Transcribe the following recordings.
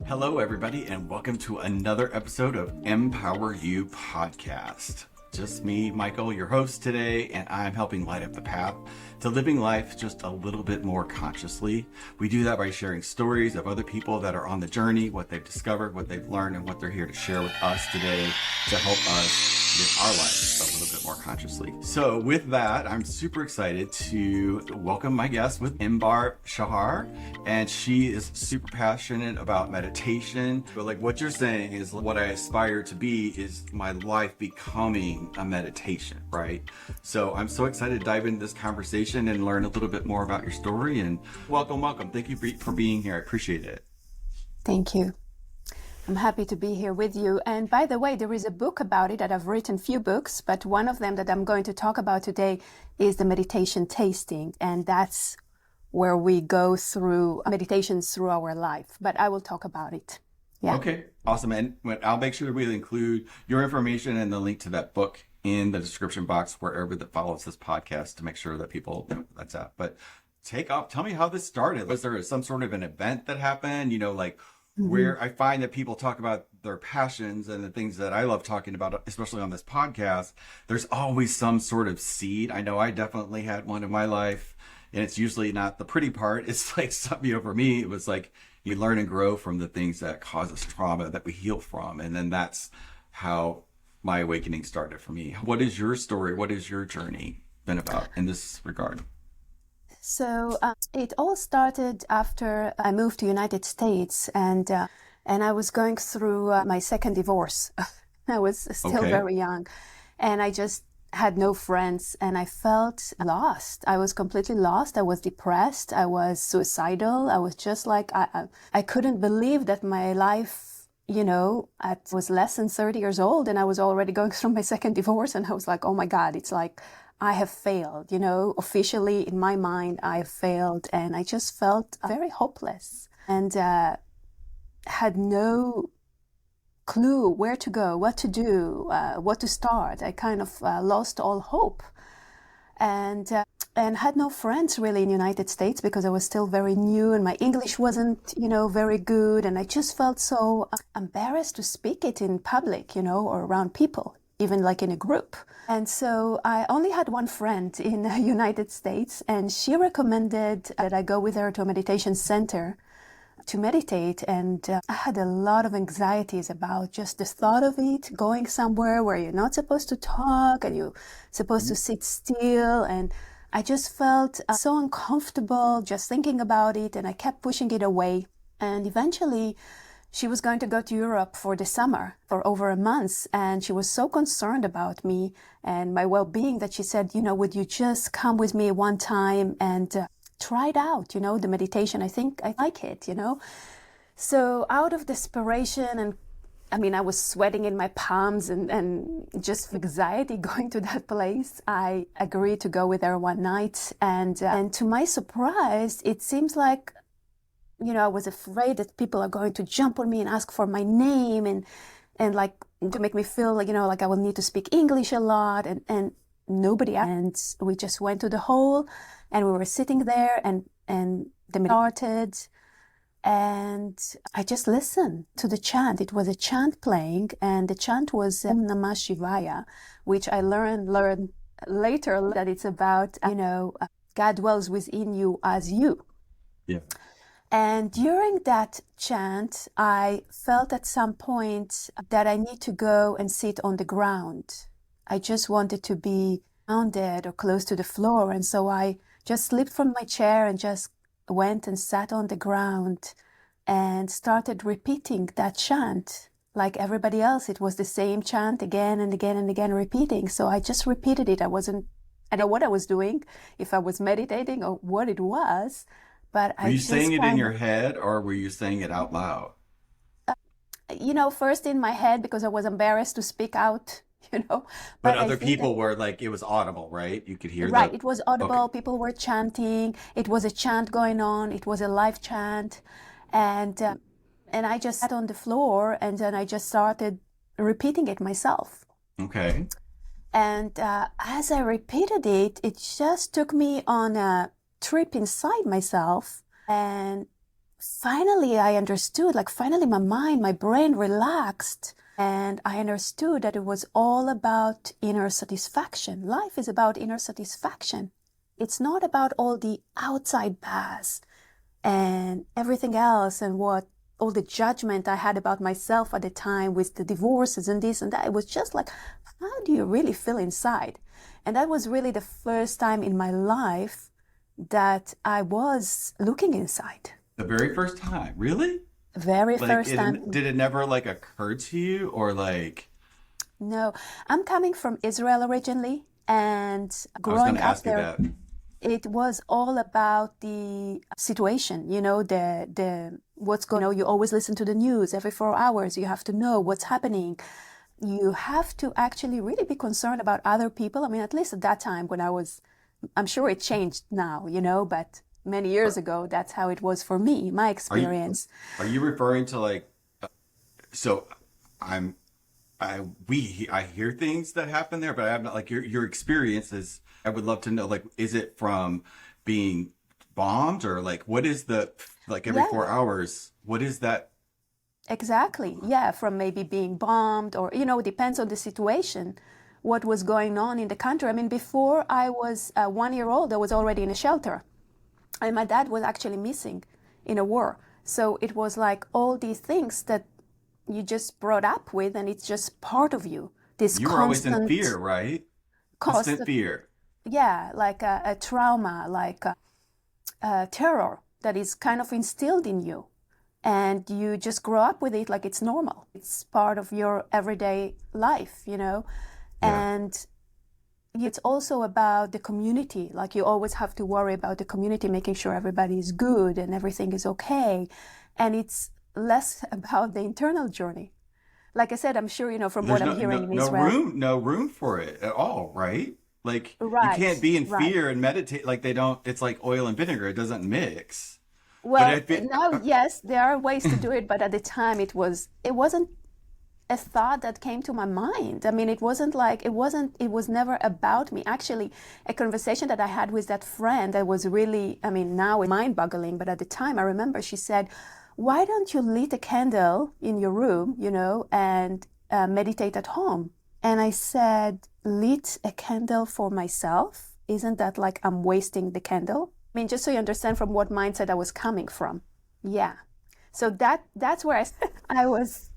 Hello, everybody, and welcome to another episode of Empower You Podcast. Just me, Michael, your host today, and I'm helping light up the path to living life just a little bit more consciously. We do that by sharing stories of other people that are on the journey, what they've discovered, what they've learned, and what they're here to share with us today to help us live our lives a little bit more consciously. So with that, I'm super excited to welcome my guest with Inbar Shahar, and she is super passionate about meditation. But like what you're saying is what I aspire to be is my life becoming a meditation, right? So I'm so excited to dive into this conversation and learn a little bit more about your story. And welcome. Thank you for being here. I appreciate it. Thank you. I'm happy to be here with you. And by the way, there is a book about it that I've written, a few books, but one of them that I'm going to talk about today is the meditation tasting. And that's where we go through meditations through our life. But I will talk about it. Yeah. Okay, awesome. And I'll make sure we'll include your information and the link to that book in the description box wherever that follows this podcast to make sure that people know that's at. But tell me how this started. Was there some sort of an event that happened, where I find that people talk about their passions and the things that I love talking about, especially on this podcast, there's always some sort of seed. I know I definitely had one in my life, and it's usually not the pretty part. It's like, for me, it was like you learn and grow from the things that cause us trauma that we heal from. And then that's how my awakening started for me. What is your story? What is your journey been about in this regard? So it all started after I moved to United States, and I was going through my second divorce. I was still very young, and I just had no friends, and I felt lost. I was completely lost. I was depressed. I was suicidal. I was just like, I couldn't believe that my life, I was less than 30 years old, and I was already going through my second divorce, and I was like, oh my God, it's like, I have failed, officially in my mind, I have failed. And I just felt very hopeless and had no clue where to go, what to do, what to start. I kind of lost all hope and had no friends really in the United States because I was still very new and my English wasn't, very good. And I just felt so embarrassed to speak it in public, or around people, even like in a group. And so I only had one friend in the United States, and she recommended that I go with her to a meditation center to meditate. And I had a lot of anxieties about just the thought of it, going somewhere where you're not supposed to talk and you're supposed to sit still. And I just felt so uncomfortable just thinking about it, and I kept pushing it away. And eventually, she was going to go to Europe for the summer for over a month, and she was so concerned about me and my well-being that she said, would you just come with me one time and try it out, the meditation? I think I like it, So out of desperation, and I was sweating in my palms and just anxiety going to that place, I agreed to go with her one night. And to my surprise, it seems like I was afraid that people are going to jump on me and ask for my name and like to make me feel like, like I will need to speak English a lot and nobody. And we just went to the hall and we were sitting there and the meeting started and I just listened to the chant. It was a chant playing and the chant was Om Namah Shivaya, which I learned later that it's about, God dwells within you as you. Yeah. And during that chant, I felt at some point that I need to go and sit on the ground. I just wanted to be grounded or close to the floor. And so I just slipped from my chair and just went and sat on the ground and started repeating that chant. Like everybody else, it was the same chant again and again and again repeating. So I just repeated it. I don't know what I was doing, if I was meditating or what it was. But were you saying it in your head or were you saying it out loud? First in my head because I was embarrassed to speak out, But other people were like, it was audible, right? You could hear right, it was audible. Okay. People were chanting. It was a chant going on. It was a live chant. And I just sat on the floor and then I just started repeating it myself. Okay. And as I repeated it, it just took me on a trip inside myself and finally I understood, like finally my brain relaxed. And I understood that it was all about inner satisfaction. Life is about inner satisfaction. It's not about all the outside paths and everything else and what all the judgment I had about myself at the time with the divorces and this and that. It was just like, how do you really feel inside? And that was really the first time in my life that I was looking inside. The very first time, really? Very first time. Did it never like occur to you or like? No, I'm coming from Israel originally, and I was going growing to up ask you there, that. it was all about the situation, the what's going on. You always listen to the news every 4 hours. You have to know what's happening. You have to actually really be concerned about other people. I mean, at least at that time when I'm sure it changed now, but many years Are, ago, that's how it was for me, my are you experience. are you referring to like so I'm I hear things that happen there, but I'm not like your experiences. I would love to know like is it from being bombed or like what is the like every Yeah, 4 hours? What is that? exactly. Yeah, from maybe being bombed or, it depends on the situation, what was going on in the country. I mean, before I was 1 year old, I was already in a shelter. And my dad was actually missing in a war. So it was like all these things that you just brought up with, and it's just part of you. This You were always in fear, constant right? cost Constant of, fear. yeah, like a trauma, like a terror that is kind of instilled in you. And you just grow up with it like it's normal. It's part of your everyday life. Yeah. And it's also about the community. Like you always have to worry about the community, making sure everybody is good and everything is okay. And it's less about the internal journey. Like I said, I'm sure, from what There's I'm no hearing no in no Israel. room no room for it at all, right? Like you can't Right, be in right. fear and meditate like they don't. It's like oil and vinegar. It doesn't mix. But I Well, feel now, yes, there are ways to do it, but at the time it wasn't a thought that came to my mind. I mean, it was never about me. Actually, a conversation that I had with that friend that was really, I mean, now it's mind boggling, but at the time I remember she said, why don't you lit a candle in your room, and meditate at home? And I said, lit a candle for myself? Isn't that like I'm wasting the candle? I mean, just so you understand from what mindset I was coming from. Yeah. So that's where I was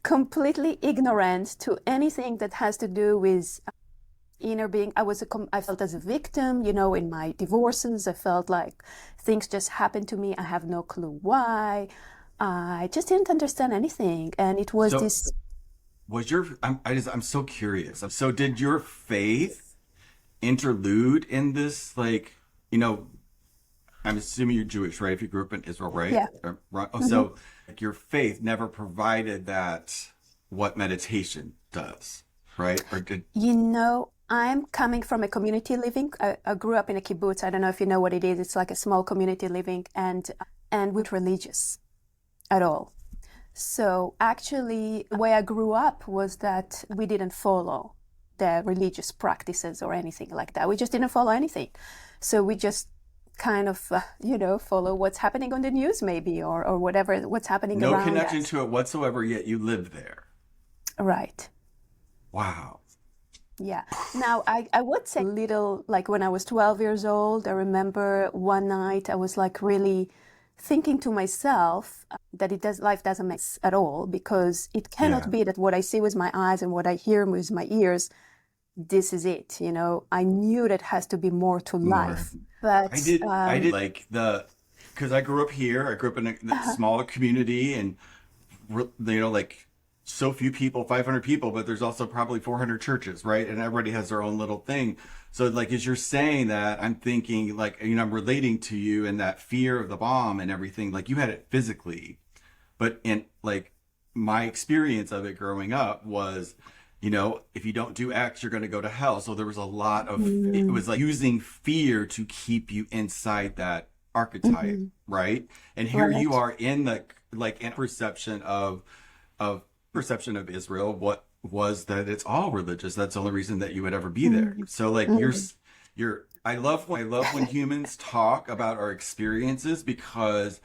completely ignorant to anything that has to do with inner being. I felt as a victim, in my divorces. I felt like things just happened to me. I have no clue why. I just didn't understand anything. And it was so this, was your I'm so curious. So did your faith interlude in this like you know I'm assuming you're Jewish, right? If you grew up in Israel, right? yeah. Right. Oh, hmm so like, your faith never provided that what meditation does, right? Or did I'm coming from a community living. I grew up in a kibbutz. I don't know if you know what it is. It's like a small community living, and we're not religious at all. So actually, the way I grew up was that we didn't follow the religious practices or anything like that. We just didn't follow anything. So we just kind of, follow what's happening on the news maybe, or whatever, what's happening no around connection us. to it whatsoever, yet you live there. Right. Wow. Yeah. Now, I would say little, like when I was 12 years old, I remember one night I was like really thinking to myself that life doesn't make sense at all, because it cannot Yeah. be that what I see with my eyes and what I hear with my ears, this is it. I knew that has to be more to More. life. But I did like because I grew up here. I grew up in a smaller community, and like so few people, 500 people, but there's also probably 400 churches, right? And everybody has their own little thing. So like as you're saying that, I'm thinking like I'm relating to you and that fear of the bomb and everything. Like you had it physically, but in like my experience of it growing up was if you don't do X, you're going to go to hell. So there was a lot of, it mm, was like using fear to keep you inside that archetype, mhm, right? And here you right. are in the, like in of perception of Israel, what was that it's all religious. That's the only reason that you would ever be there. Mm, So like mm, I love when humans talk about our experiences because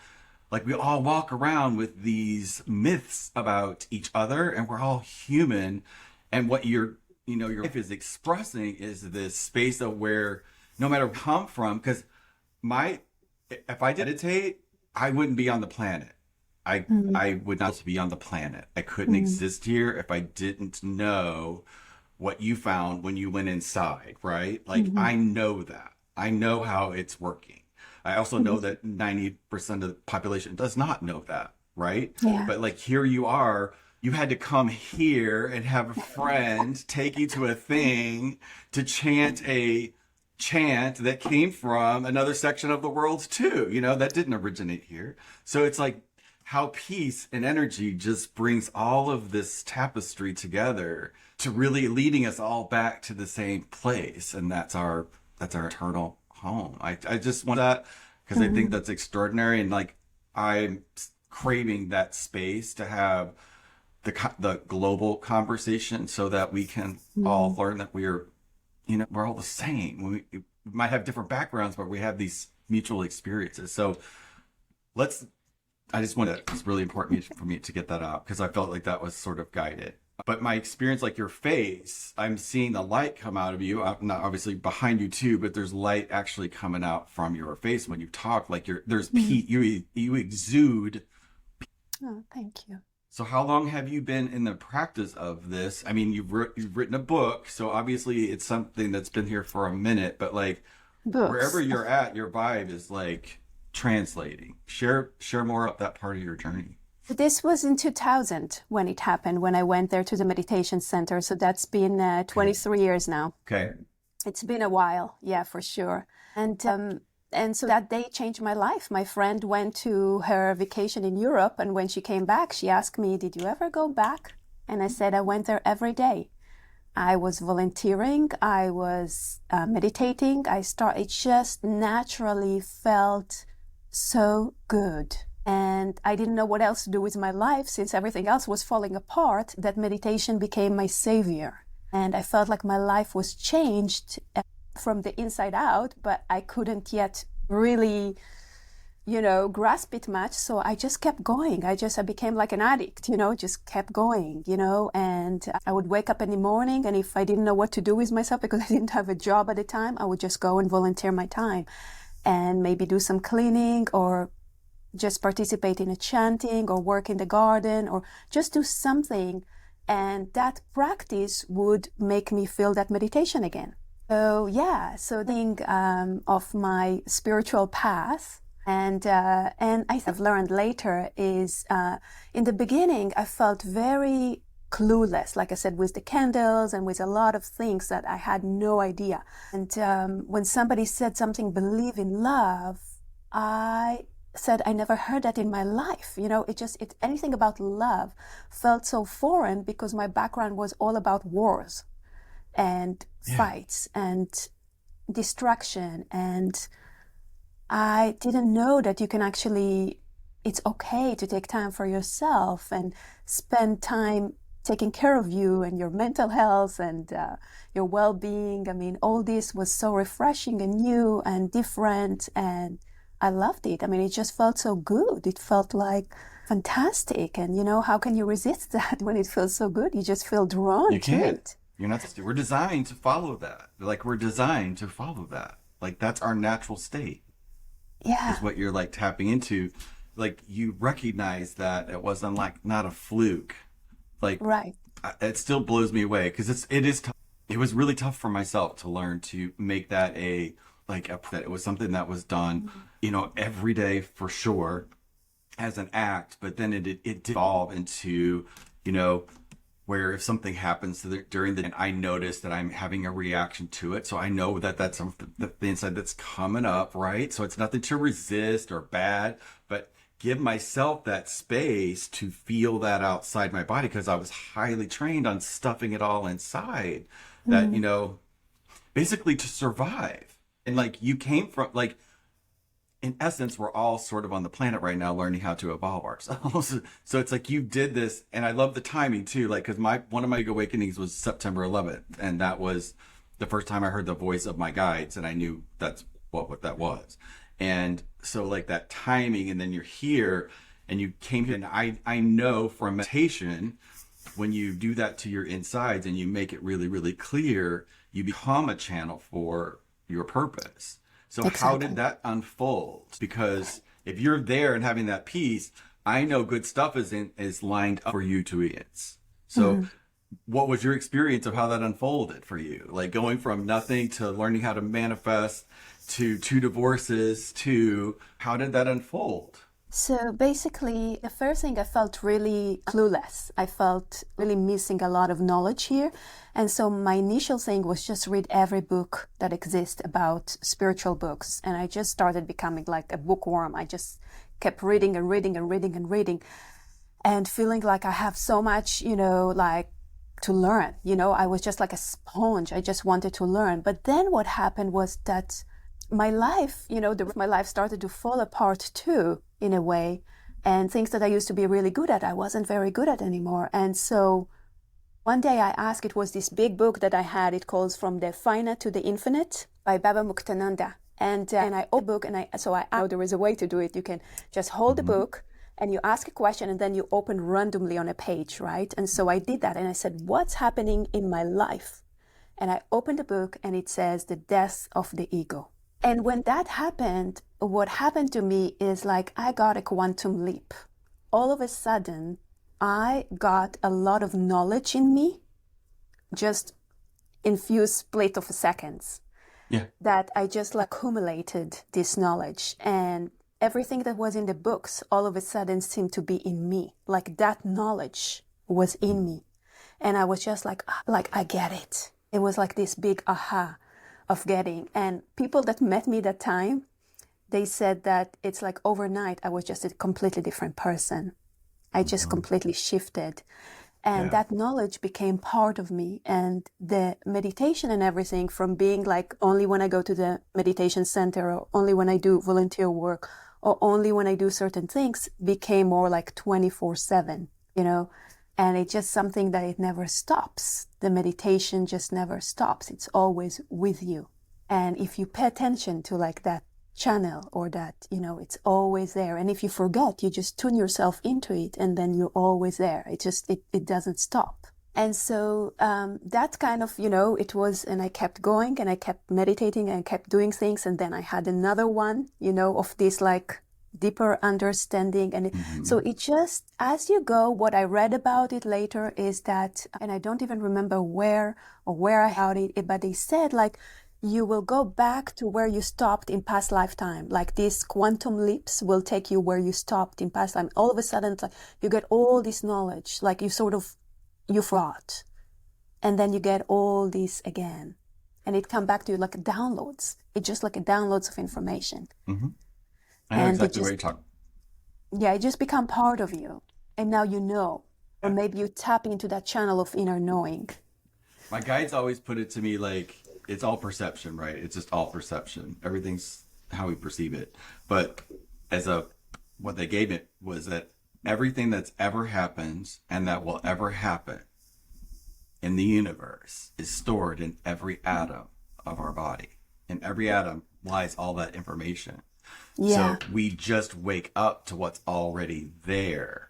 like we all walk around with these myths about each other and we're all human. And what your life is expressing is this space of where no matter where I come from, because my, if I meditate, I wouldn't be on the planet. Mm, I would not be on the planet. I couldn't mm, exist here if I didn't know what you found when you went inside, right? Like mhm, I know that. I know how it's working. I also know mhm. that 90% of the population does not know that, right? Yeah. But like here you are, you had to come here and have a friend take you to a thing to chant a chant that came from another section of the world too, that didn't originate here. So it's like how peace and energy just brings all of this tapestry together to really leading us all back to the same place, and that's our eternal home. I just want that because I think Mhm, that's extraordinary, and like I'm craving that space to have the global conversation so that we can all mhm. learn that we're all the same. We might have different backgrounds, but we have these mutual experiences. So let's I just wanted it's really important for me to get that out because I felt like that was sort of guided. But my experience, like your face, I'm seeing the light come out of you. Not obviously behind you too, but there's light actually coming out from your face when you talk. Like there's Mm. peace. You exude. Oh, thank you. So how long have you been in the practice of this? I mean, you've written a book, so obviously it's something that's been here for a minute. But like wherever Books. you're at, your vibe is like translating. Share more about that part of your journey. This was in 2000 when it happened, when I went there to the meditation center. So that's been Okay. 23 years now. Okay. It's been a while, yeah, for sure. And so that day changed my life. My friend went to her vacation in Europe, and when she came back, she asked me, "Did you ever go back?" And I said, "I went there every day. I was volunteering, I was meditating. It just naturally felt so good. And I didn't know what else to do with my life since everything else was falling apart, that meditation became my savior. And I felt like my life was changed from the inside out, but I couldn't yet really grasp it much. So I just kept going. I became like an addict, just kept going, and I would wake up in the morning, and if I didn't know what to do with myself because I didn't have a job at the time, I would just go and volunteer my time and maybe do some cleaning or just participate in a chanting or work in the garden or just do something. And that practice would make me feel that meditation again. So yeah, so think of my spiritual path, and I have learned later is in the beginning I felt very clueless, like I said, with the candles and with a lot of things that I had no idea. And when somebody said something, believe in love, I said I never heard that in my life. Anything about love felt so foreign because my background was all about wars and Yeah. fights and distraction. And I didn't know that it's okay to take time for yourself and spend time taking care of you and your mental health and your well-being. I mean, all this was so refreshing and new and different, and I loved it. I mean, it just felt so good. It felt like fantastic. And how can you resist that when it feels so good? You just feel You drawn to can't. it. You're not. We're designed to follow that. Like we're designed to follow that. Like that's our natural state. Is Yeah, what you're like tapping into. Like you recognize that it wasn't like not a fluke. Like right. it still blows me away because it is tough. It was really tough for myself to learn to make that that it was something that was done, every day for sure as an act, but then it did evolve into, you know, where if something happens during the day, I notice that I'm having a reaction to it. So I know that that's something the inside that's coming up, right? So it's nothing to resist or bad, but give myself that space to feel that outside my body because I was highly trained on stuffing it all inside that, Mm, basically to survive. And like you came from like in essence, we're all sort of on the planet right now learning how to evolve ourselves. So it's like you did this, and I love the timing too. Like, because one of my big awakenings was September 11th, and that was the first time I heard the voice of my guides, and I knew that's what that was. And so like that timing, and then you're here and you came here, and I know from meditation, when you do that to your insides and you make it really, really clear, you become a channel for your purpose. So how did that unfold? Because if you're there and having that peace, I know good stuff is lined up for you to experience. So what was your experience of how that unfolded for you? Like going from nothing to learning how to manifest to 2 divorces to how did that unfold? So basically, the first thing, I felt really clueless. I felt really missing a lot of knowledge here. And so my initial thing was just read every book that exists about spiritual books. And I just started becoming like a bookworm. I just kept reading and reading and reading and reading and feeling like I have so much, like to learn. I was just like a sponge. I just wanted to learn. But then what happened was that my life, my life started to fall apart too, in a way. And things that I used to be really good at, I wasn't very good at anymore. And so one day I asked, it was this big book that I had, it calls From the Finite to the Infinite by Baba Muktananda. And I opened the book, and I know there is a way to do it. You can just hold the book and you ask a question, and then you open randomly on a page, right? And so I did that, and I said, what's happening in my life? And I opened the book, and it says the death of the ego. And when that happened, what happened to me is like I got a quantum leap. All of a sudden, I got a lot of knowledge in me, just in few split of seconds. Yeah. That I just like accumulated this knowledge, and everything that was in the books all of a sudden seemed to be in me. Like that knowledge was in me. And I was just like I get it. It was like this big aha of getting. And people that met me that time, they said that it's like overnight I was just a completely different person. I just completely shifted. And that knowledge became part of me. And the meditation and everything, from being like only when I go to the meditation center, or only when I do volunteer work, or only when I do certain things, became more like 24/7, And it's just something that it never stops. The meditation just never stops. It's always with you. And if you pay attention to like that channel, or that, it's always there. And if you forget, you just tune yourself into it, and then you're always there. It doesn't stop. And so that kind of, it was, and I kept going, and I kept meditating, and kept doing things. And then I had another one, of this like deeper understanding. And so it just, as you go, what I read about it later is that, and I don't even remember where I heard it, but they said like, you will go back to where you stopped in past lifetime. Like these quantum leaps will take you where you stopped in past time. All of a sudden, like, you get all this knowledge, like you forgot. And then you get all this again. And it come back to you like downloads. It's just like a downloads of information. I know exactly what you're talking. Yeah, it just become part of you. And now you know. Or maybe you tap into that channel of inner knowing. My guides always put it to me like, it's all perception, right? It's just all perception. Everything's how we perceive it. But what they gave it was that everything that's ever happened and that will ever happen in the universe is stored in every atom of our body. In every atom lies all that information. Yeah. So we just wake up to what's already there,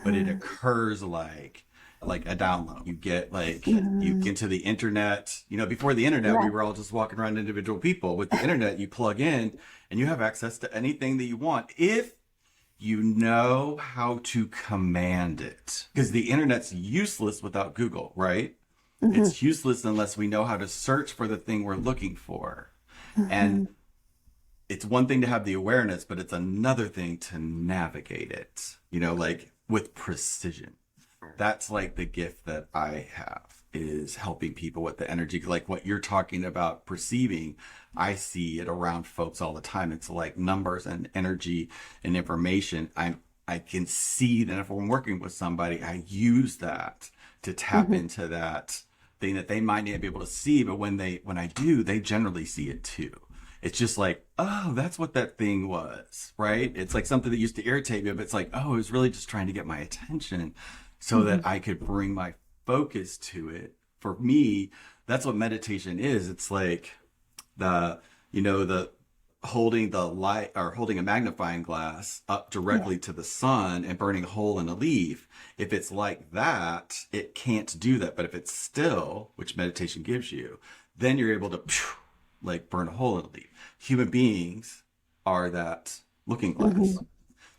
but it occurs like a download. You get you get to the internet, before the internet, we were all just walking around individual people. With the internet, you plug in and you have access to anything that you want if you know how to command it. Because the internet's useless without Google, right? It's useless unless we know how to search for the thing we're looking for. And it's one thing to have the awareness, but it's another thing to navigate it, like with precision. That's like the gift that I have, is helping people with the energy. Like what you're talking about perceiving, I see it around folks all the time. It's like numbers and energy and information. I can see that if I'm working with somebody, I use that to tap into that thing that they might not be able to see. But when I do, they generally see it too. It's just like, oh, that's what that thing was, right? It's like something that used to irritate me, but it's like, oh, it was really just trying to get my attention so that I could bring my focus to it for me, that's what meditation is. It's like the holding the light or holding a magnifying glass up Yeah. directly to the sun and burning a hole in a leaf. If it's like that, it can't do that. But if it's still, which meditation gives you, then you're able to like burn a hole in a leaf. Human beings are that looking glass. Hmm.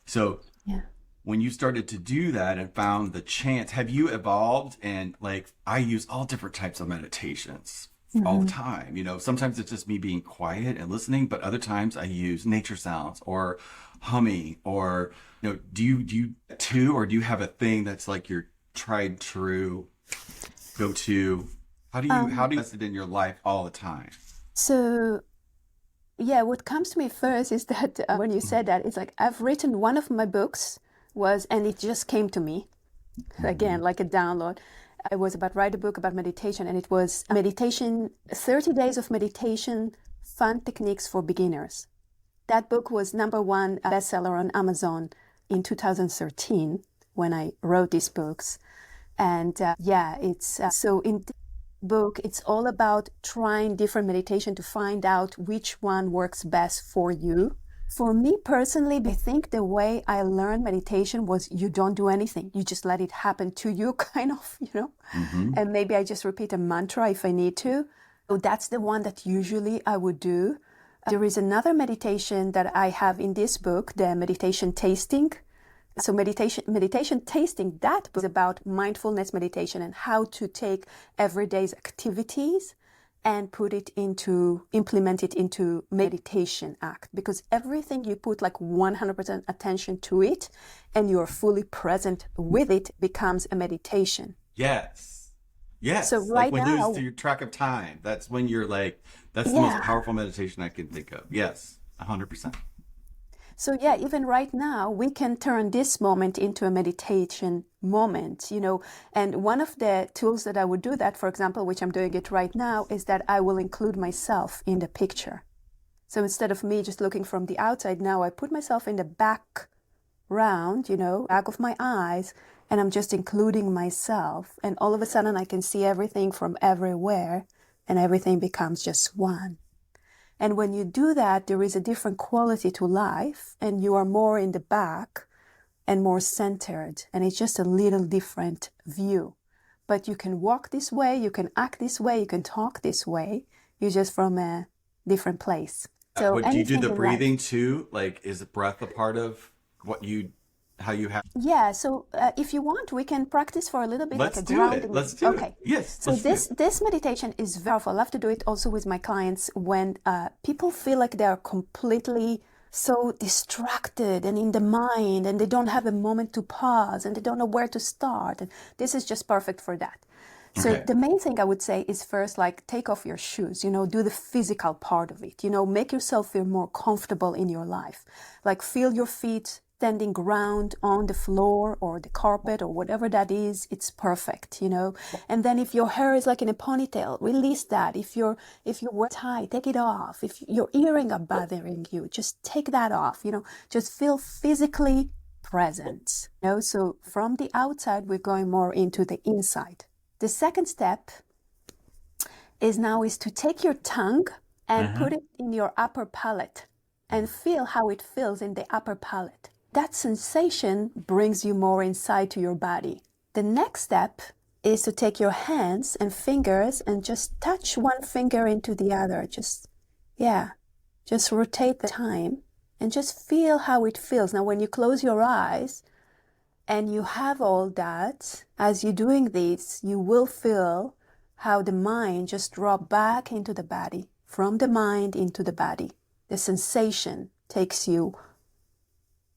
So Yeah. when you started to do that and found the chance, have you evolved? And like, I use all different types of meditations all the Hmm. time. Sometimes it's just me being quiet and listening, but other times I use nature sounds or humming or, do you too, or do you have a thing that's like your tried true go to? How do you invest it in your life all the time? So, yeah, what comes to me first is that when you said that, it's like I've written one of my books and it just came to me Mm-hmm. again, like a download. I was about to write a book about meditation, and it was meditation, 30 days of meditation, fun techniques for beginners. That book was number one bestseller on Amazon in 2013 when I wrote these books. And yeah, it's so in this book, it's all about trying different meditation to find out which one works best for you. For me personally, I think the way I learned meditation was you don't do anything. You just let it happen to you, kind of. Mm-hmm. And maybe I just repeat a mantra if I need to. So that's the one that usually I would do. There is another meditation that I have in this book, the meditation tasting. So meditation tasting, that was about mindfulness meditation and how to take everyday's activities and implement it into meditation act. Because everything you put like 100% attention to it and you're fully present with it becomes a meditation. Yes. So Yes. Like right we lose now, your track of time. That's when you're like, that's the most yeah. powerful meditation I can think of. Yes. 100%. So yeah, even right now, we can turn this moment into a meditation moment. And one of the tools that I would do that, for example, which I'm doing it right now, is that I will include myself in the picture. So instead of me just looking from the outside, now I put myself in the back of my eyes, and I'm just including myself. And all of a sudden, I can see everything from everywhere, and everything becomes just one. And when you do that, there is a different quality to life, and you are more in the back and more centered. And it's just a little different view. But you can walk this way, you can act this way, you can talk this way. You're just from a different place. So What do you do anything the in life. breathing too? Like, is the breath a part of how you have? Yeah, so if you want, we can practice for a little bit like Let's a do it. grounding. Let's do it. Okay. Yes, So let's do this it. this meditation is very powerful. I love to do it also with my clients when people feel like they're completely so distracted and in the mind and they don't have a moment to pause and they don't know where to start. And this is just perfect for that. So Okay. the main thing I would say is first, like take off your shoes, do the physical part of it, make yourself feel more comfortable in your life. Like feel your feet standing ground on the floor or the carpet or whatever that is, it's perfect. And then if your hair is like in a ponytail, release that. If you wear tie, take it off. If your earring are bothering you, just take that off. Just feel physically present. So from the outside, we're going more into the inside. The second step is to take your tongue and Uh-huh. put it in your upper palate and feel how it feels in the upper palate. That sensation brings you more inside to your body. The next step is to take your hands and fingers and just touch one finger into the other. Just rotate the time and just feel how it feels. Now, when you close your eyes, and you have all that, as you're doing this, you will feel how the mind just drop back into the body, from the mind into the body. The sensation takes you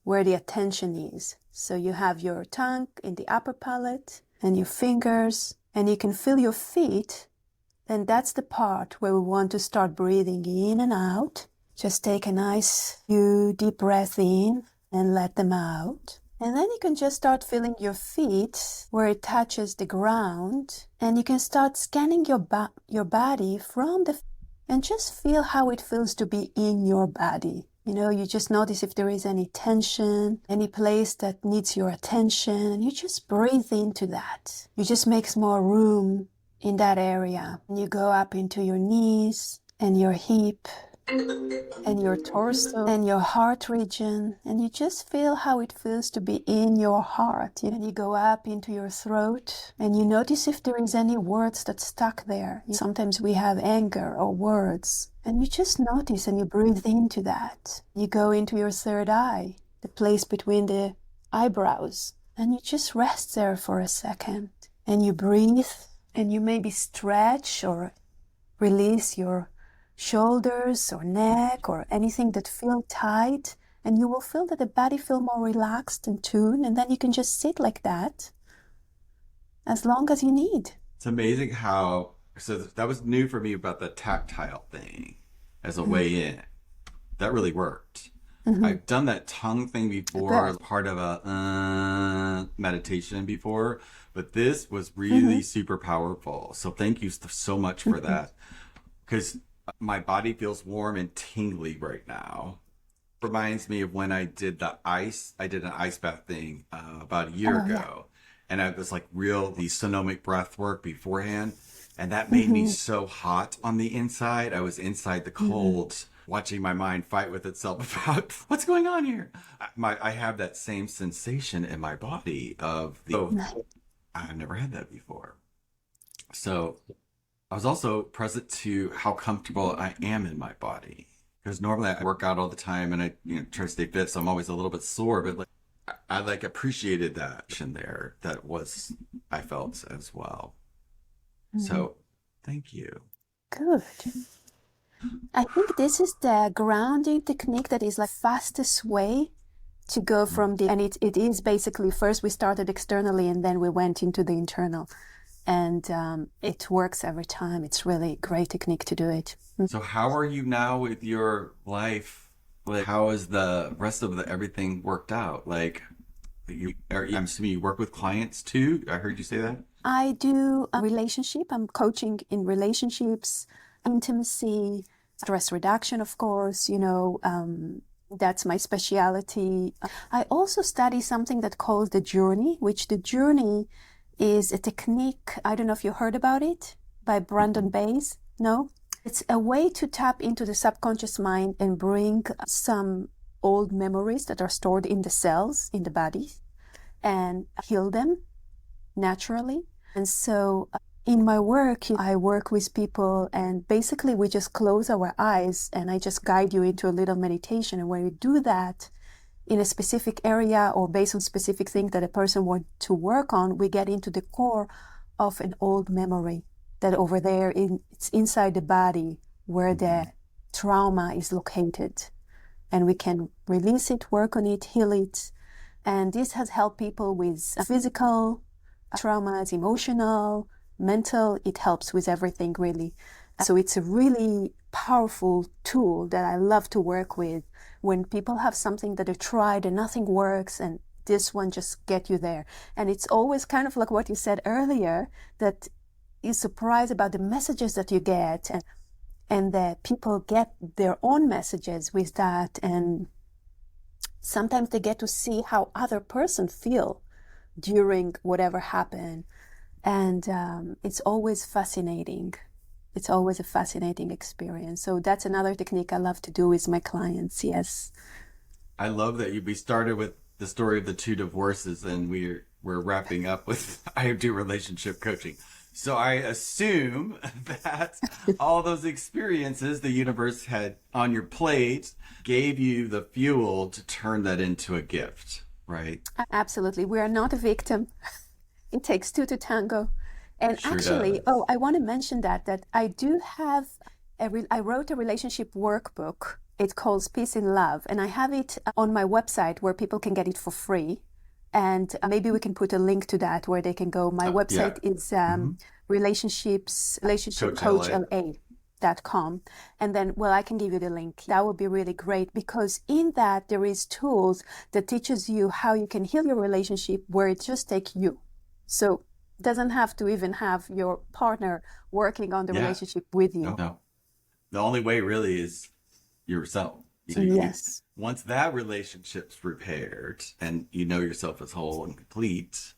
where the attention is. So you have your tongue in the upper palate and your fingers, and you can feel your feet. Then that's the part where we want to start breathing in and out. Just take a nice few deep breaths in and let them out. And then you can just start feeling your feet where it touches the ground. And you can start scanning your body and just feel how it feels to be in your body. You just notice if there is any tension, any place that needs your attention, and you just breathe into that. You just make more room in that area. And you go up into your knees and your hip and your torso and your heart region, and you just feel how it feels to be in your heart. And you go up into your throat and you notice if there is any words that stuck there. Sometimes we have anger or words, and you just notice and you breathe into that. You go into your third eye, the place between the eyebrows, and you just rest there for a second and you breathe, and you maybe stretch or release your shoulders or neck or anything that feel tight, and you will feel that the body feel more relaxed and tuned, and then you can just sit like that as long as you need. It's amazing how, so that was new for me about the tactile thing as a way in. That really worked. I've done that tongue thing before as part of a meditation before, but this was really super powerful. So thank you so much for that, because my body feels warm and tingly right now. Reminds me of when I did an ice bath thing about a year ago. And I was like the sonomic breath work beforehand. And that made me so hot on the inside. I was inside the cold, watching my mind fight with itself about what's going on here. I have that same sensation in my body I've never had that before. So I was also present to how comfortable I am in my body, because normally I work out all the time and I try to stay fit, so I'm always a little bit sore, but I appreciated that in there. I felt as well. So thank you. Good. I think this is the grounding technique that is like fastest way to go from and it is basically, first we started externally and then we went into the internal. And it works every time. It's really a great technique to do it. So how are you now with your life? Like, how is the rest of everything worked out? Like, I'm assuming you work with clients too? I heard you say that. I do a relationship. I'm coaching in relationships, intimacy, stress reduction, of course, that's my specialty. I also study something that calls the journey, which the journey is a technique, I don't know if you heard about it, by Brandon Bayes. No? It's a way to tap into the subconscious mind and bring some old memories that are stored in the cells, in the body, and heal them naturally. And so in my work, I work with people, and basically we just close our eyes and I just guide you into a little meditation. And when you do that, in a specific area or based on specific things that a person wants to work on, we get into the core of an old memory that over there it's inside the body where the trauma is located. And we can release it, work on it, heal it. And this has helped people with physical traumas, emotional, mental. It helps with everything, really. So it's a really powerful tool that I love to work with when people have something that they tried and nothing works, and this one just get you there. And it's always kind of like what you said earlier, that you're surprised about the messages that you get, and that people get their own messages with that, and sometimes they get to see how other person feel during whatever happened. And it's always fascinating. It's always a fascinating experience. So that's another technique I love to do with my clients. Yes. I love that we started with the story of the 2 divorces, and we're wrapping up with I do relationship coaching. So I assume that all those experiences the universe had on your plate gave you the fuel to turn that into a gift, right? Absolutely. We are not a victim. It takes 2 to tango. And Sure actually, does. I want to mention that I do have I wrote a relationship workbook. It calls Peace in Love, and I have it on my website where people can get it for free. And maybe we can put a link to that where they can go. My website is relationshipcoachla.com. And then, I can give you the link. That would be really great, because in that there is tools that teaches you how you can heal your relationship where it just takes you. So it doesn't have to even have your partner working on the relationship with you. No. The only way really is yourself. Yes. Once that relationship's repaired and you know yourself as whole and complete,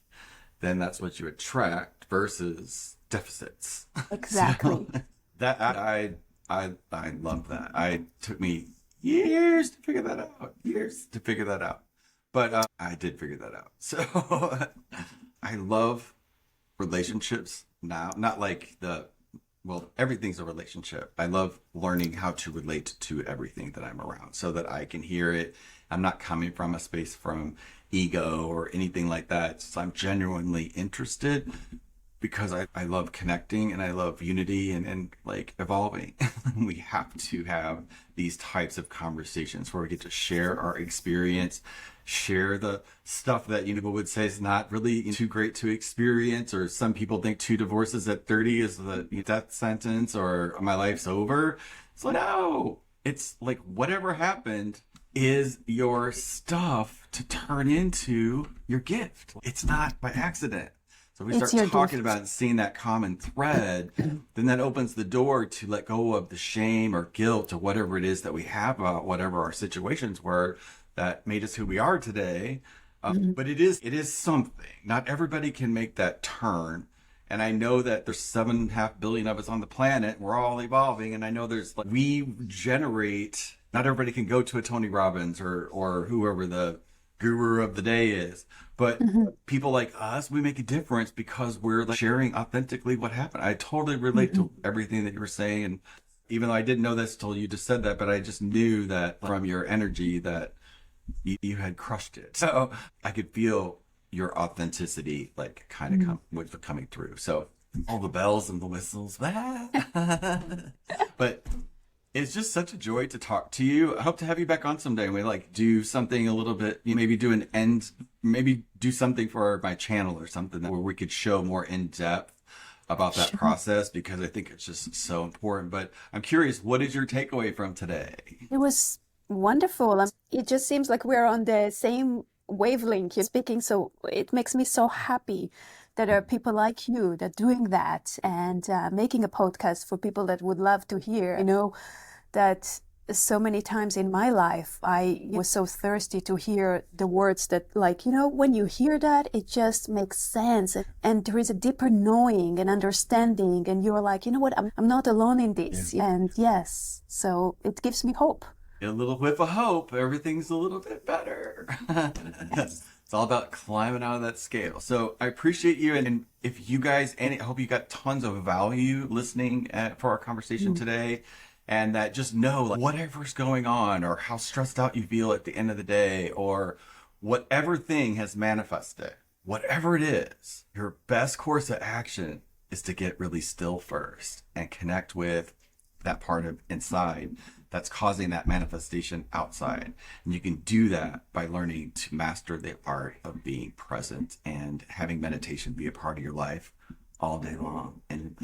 then that's what you attract, versus deficits. Exactly. So that I love that. It took me years to figure that out. But I did figure that out. So I love relationships now, not like everything's a relationship. I love learning how to relate to everything that I'm around so that I can hear it. I'm not coming from a space from ego or anything like that. So I'm genuinely interested because I love connecting and I love unity and like evolving. We have to have these types of conversations where we get to share our experience, share the stuff that would say is not really too great to experience, or some people think 2 divorces at 30 is the death sentence or my life's over. So no, it's like whatever happened is your stuff to turn into your gift. It's not by accident. So we start talking about it and seeing that common thread, then that opens the door to let go of the shame or guilt or whatever it is that we have about whatever our situations were that made us who we are today. But it is something. Not everybody can make that turn. And I know that there's 7.5 billion of us on the planet. We're all evolving. And I know we generate, not everybody can go to a Tony Robbins or whoever the guru of the day is. But people like us, we make a difference because we're like sharing authentically what happened. I totally relate to everything that you were saying. And even though I didn't know this till you just said that, but I just knew that from your energy that you had crushed it. So I could feel your authenticity like kind of coming through. So all the bells and the whistles. But it's just such a joy to talk to you. I hope to have you back on someday and we do something a little bit, maybe do something for my channel or something where we could show more in depth about that process, because I think it's just so important. But I'm curious, what is your takeaway from today? It was wonderful. It just seems like we're on the same wavelength you're speaking. So it makes me so happy that there are people like you that are doing that and making a podcast for people that would love to hear. I know that so many times in my life, I was so thirsty to hear the words that when you hear that, it just makes sense. And there is a deeper knowing and understanding. And you're like, you know what, I'm not alone in this. Yeah. And yes, so it gives me hope. A little whiff of hope. Everything's a little bit better. It's all about climbing out of that scale. So I appreciate you. And if you guys, I hope you got tons of value listening for our conversation today. And that just know whatever's going on or how stressed out you feel at the end of the day or whatever thing has manifested, whatever it is, your best course of action is to get really still first and connect with that part of inside that's causing that manifestation outside. And you can do that by learning to master the art of being present and having meditation be a part of your life all day long and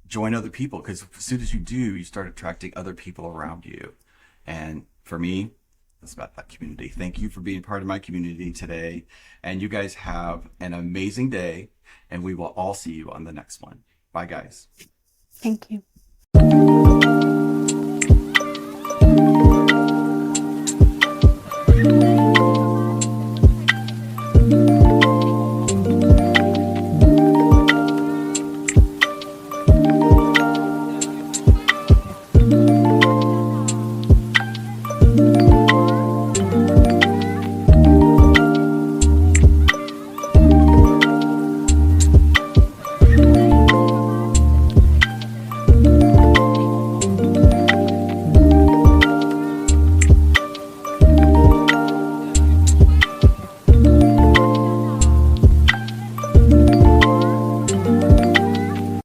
join other people, because as soon as you do, you start attracting other people around you. And for me, it's about that community. Thank you for being part of my community today. And you guys have an amazing day, and we will all see you on the next one. Bye, guys. Thank you.